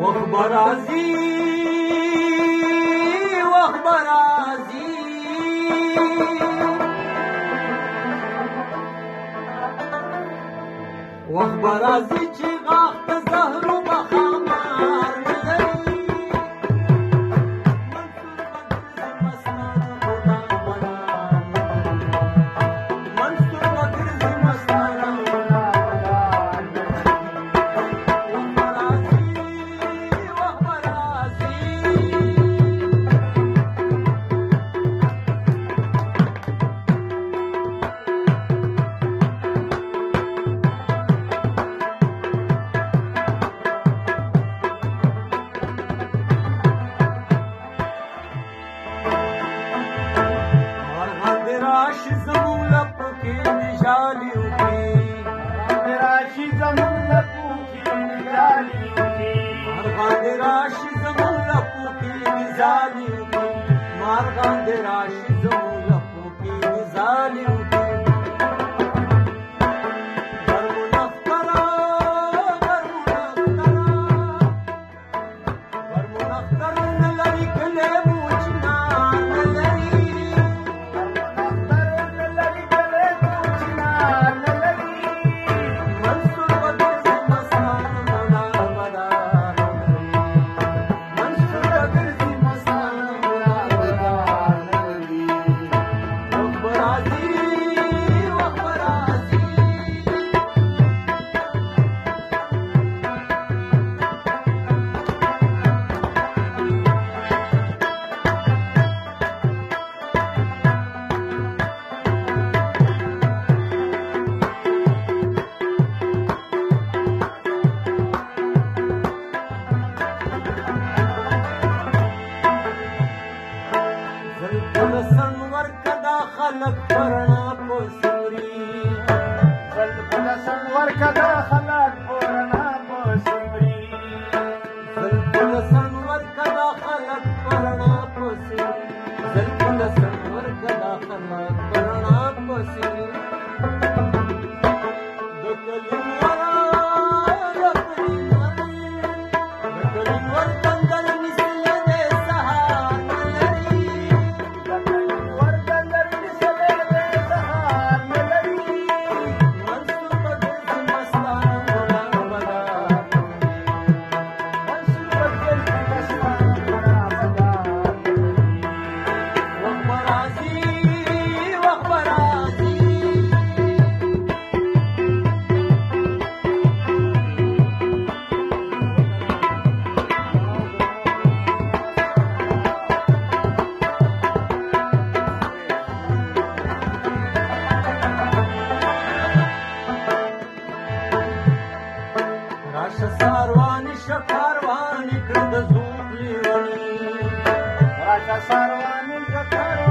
وخبرازي وخبرازي وخبرازي چې غاښ ته زهر و بخامار نه لري منصور به ګرځي مستانه راشي زمون لپو کې نجالي وکي راشي زمون لپو کې نجالي وکي مارغان راشي زمون لپو کې نجالي وکي مارغان راشي زمون لپو کې نجالي وکي خلق پرنا پسوري زلفل سنور کدا خلق پرنا پسوري زلفل سنور کدا خلق پرنا پسوري زلفل سنور کدا خلق پرنا پسوري ساروانی شکاروانی کړه د زوغلی ونی راشه ساروانی شکاروانی